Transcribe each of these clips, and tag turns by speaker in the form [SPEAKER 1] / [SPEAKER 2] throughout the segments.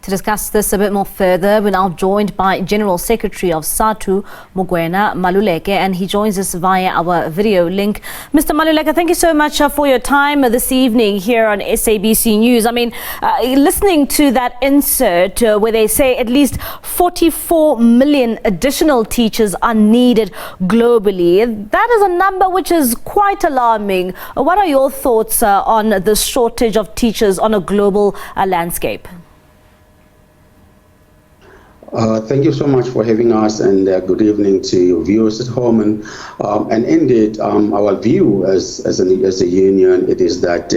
[SPEAKER 1] To discuss this a bit more further, we're now joined by General Secretary of Sadtu, Mugwena Maluleke, and he joins us via our video link. Mr. Maluleke, thank you so much for your time this evening here on SABC News. I mean, listening to that insert where they say at least 44 million additional teachers are needed globally, that is a number which is quite alarming. What are your thoughts on the shortage of teachers on a global landscape?
[SPEAKER 2] Thank you so much for having us, and good evening to your viewers at home. And indeed, our view as a union, it is that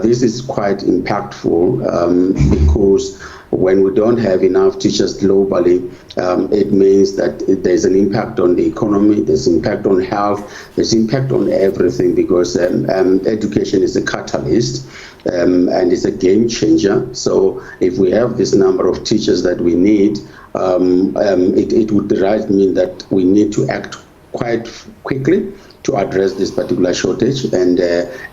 [SPEAKER 2] this is quite impactful because when we don't have enough teachers globally, it means that there's an impact on the economy, there's impact on health, there's impact on everything, because education is a catalyst and it's a game changer. So if we have this number of teachers that we need, it would mean that we need to act quite quickly to address this particular shortage and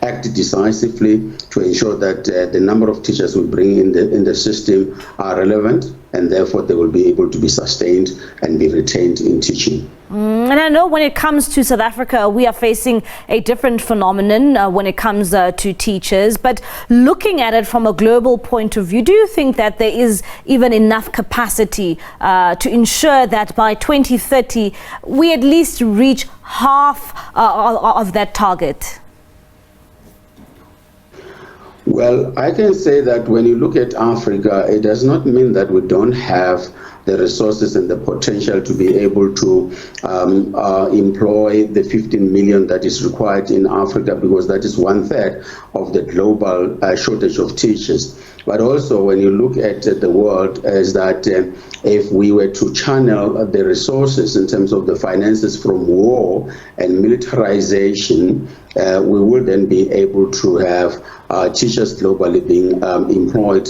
[SPEAKER 2] act decisively to ensure that the number of teachers we bring in the system are relevant, and therefore they will be able to be sustained and be retained in teaching.
[SPEAKER 1] And I know when it comes to South Africa, we are facing a different phenomenon when it comes to teachers. But looking at it from a global point of view, do you think that there is even enough capacity to ensure that by 2030, we at least reach half of that target?
[SPEAKER 2] Well, I can say that when you look at Africa, it does not mean that we don't have the resources and the potential to be able to employ the 15 million that is required in Africa, because that is 1/3 of the global shortage of teachers. But also, when you look at the world, is that if we were to channel the resources in terms of the finances from war and militarization, we will then be able to have teachers globally being employed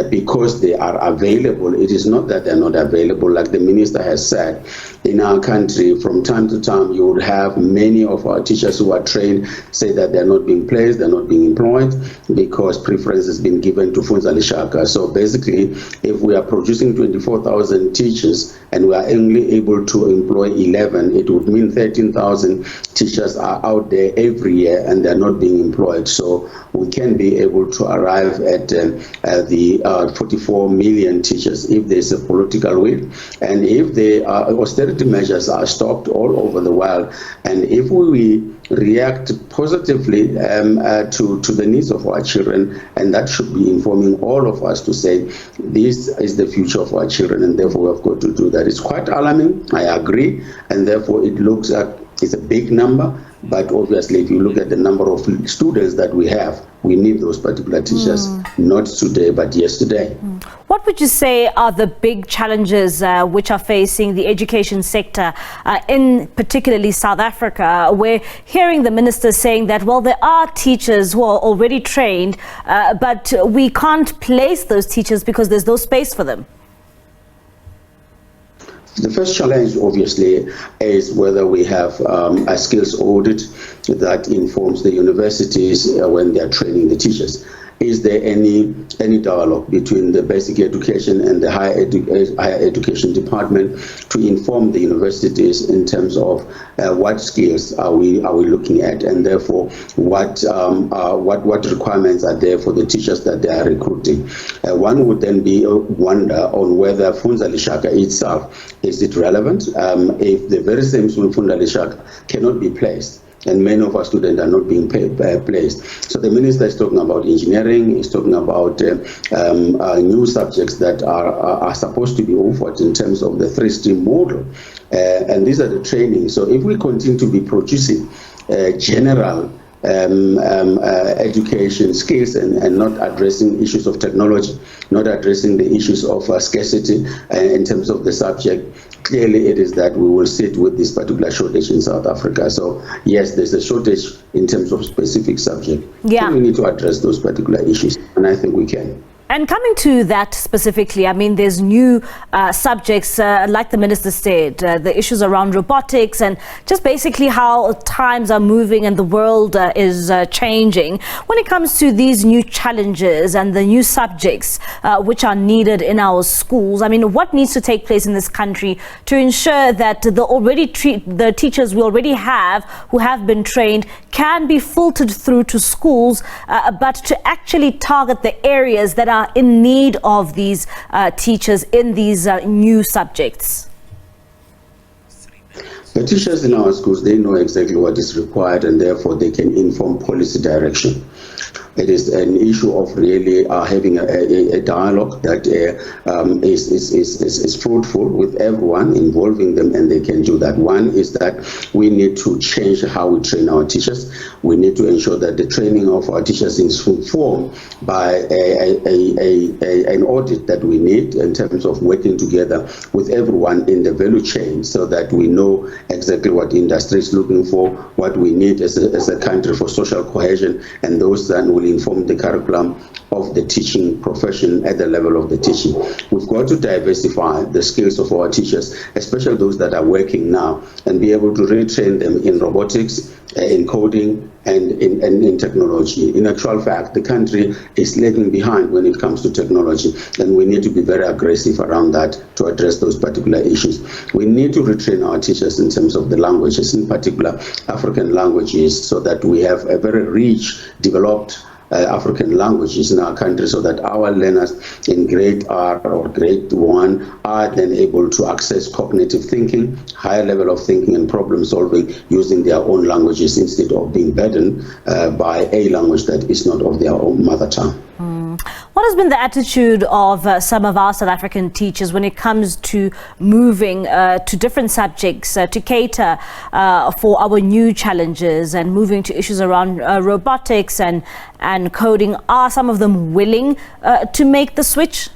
[SPEAKER 2] because they are available. It is not that they're not available. Like the minister has said, in our country, from time to time, you would have many of our teachers who are trained say that they're not being placed, they're not being employed because preference has been given to Funza Lishaka. So basically, if we are producing 24,000 teachers and we are only able to employ 11, it would mean 13,000 teachers are out there every year and they're not being employed. So we can be able to arrive at the 44 million teachers if there's a political will, and if the austerity measures are stopped all over the world, and if we react positively to the needs of our children, and that should be informing all of us to say this is the future of our children, and therefore we've got to do that. It's quite alarming, I agree, and therefore it looks like it's a big number, but obviously if you look at the number of students that we have, we need those particular teachers, not today, but yesterday.
[SPEAKER 1] What would you say are the big challenges which are facing the education sector in particularly South Africa? We're hearing the minister saying that, well, there are teachers who are already trained, but we can't place those teachers because there's no space for them.
[SPEAKER 2] The first challenge, obviously, is whether we have a skills audit that informs the universities when they are training the teachers. Is there any dialogue between the basic education and the higher education department to inform the universities in terms of what skills are we looking at, and therefore what requirements are there for the teachers that they are recruiting? One would then be wonder on whether Funza Lishaka itself, is it relevant? If the very same Funza Lishaka cannot be placed, and many of our students are not being placed. So the minister is talking about engineering, he's talking about new subjects that are supposed to be offered in terms of the 3-stream model. And these are the training. So if we continue to be producing general education skills and not addressing issues of technology, not addressing the issues of scarcity in terms of the subject, clearly it is that we will sit with this particular shortage in South Africa. So yes, there's a shortage in terms of specific subject.
[SPEAKER 1] Yeah.
[SPEAKER 2] So we need to address those particular issues, and I think we can.
[SPEAKER 1] And coming to that specifically, I mean, there's new subjects, like the Minister said, the issues around robotics and just basically how times are moving and the world is changing. When it comes to these new challenges and the new subjects which are needed in our schools, I mean, what needs to take place in this country to ensure that the teachers we already have who have been trained can be filtered through to schools, but to actually target the areas that are in need of these teachers in these new subjects?
[SPEAKER 2] The teachers in our schools, they know exactly what is required, and therefore they can inform policy direction. It is an issue of really having a dialogue that is fruitful with everyone, involving them, and they can do that. One is that we need to change how we train our teachers. We need to ensure that the training of our teachers is informed by an audit that we need in terms of working together with everyone in the value chain, so that we know exactly what the industry is looking for, what we need as a country for social cohesion, and those that will inform the curriculum of the teaching profession at the level of the teaching. We've got to diversify the skills of our teachers, especially those that are working now, and be able to retrain them in robotics, in coding, and in technology. In actual fact, the country is lagging behind when it comes to technology, and we need to be very aggressive around that to address those particular issues. We need to retrain our teachers in terms of the languages, in particular African languages, so that we have a very rich, developed African languages in our country, so that our learners in grade R or grade 1 are then able to access cognitive thinking, higher level of thinking and problem solving using their own languages, instead of being burdened by a language that is not of their own mother tongue.
[SPEAKER 1] What has been the attitude of some of our South African teachers when it comes to moving to different subjects to cater for our new challenges and moving to issues around robotics and coding? Are some of them willing to make the switch?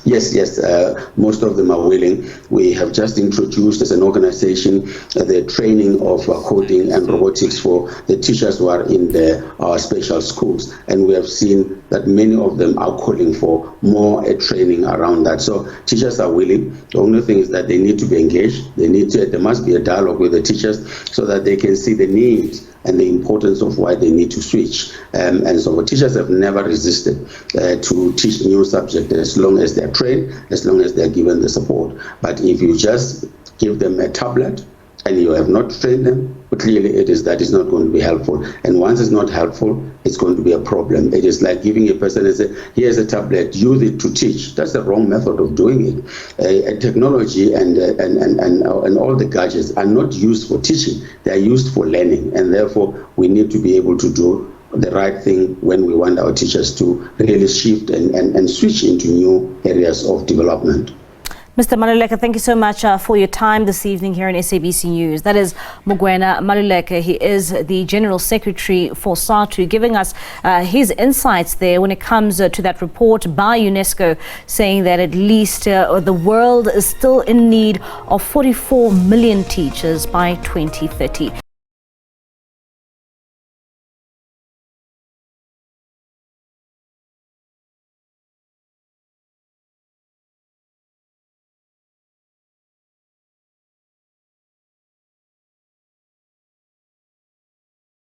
[SPEAKER 2] Yes, most of them are willing. We have just introduced as an organization the training of coding and robotics for the teachers who are in the special schools, and we have seen that many of them are calling for more training around that. So teachers are willing. The only thing is that they need to be engaged. There must be a dialogue with the teachers so that they can see the needs and the importance of why they need to switch. And so teachers have never resisted to teach new subjects as long as they're trained, as long as they're given the support. But if you just give them a tablet and you have not trained them, but clearly it is not going to be helpful. And once it's not helpful, it's going to be a problem. It is like giving a person, here's a tablet, use it to teach. That's the wrong method of doing it. Technology and all the gadgets are not used for teaching. They are used for learning. And therefore, we need to be able to do the right thing when we want our teachers to really shift and switch into new areas of development.
[SPEAKER 1] Mr. Maluleke, thank you so much for your time this evening here in SABC News. That is Mugwena Maluleke. He is the General Secretary for Sadtu, giving us his insights there when it comes to that report by UNESCO saying that at least the world is still in need of 44 million teachers by 2030.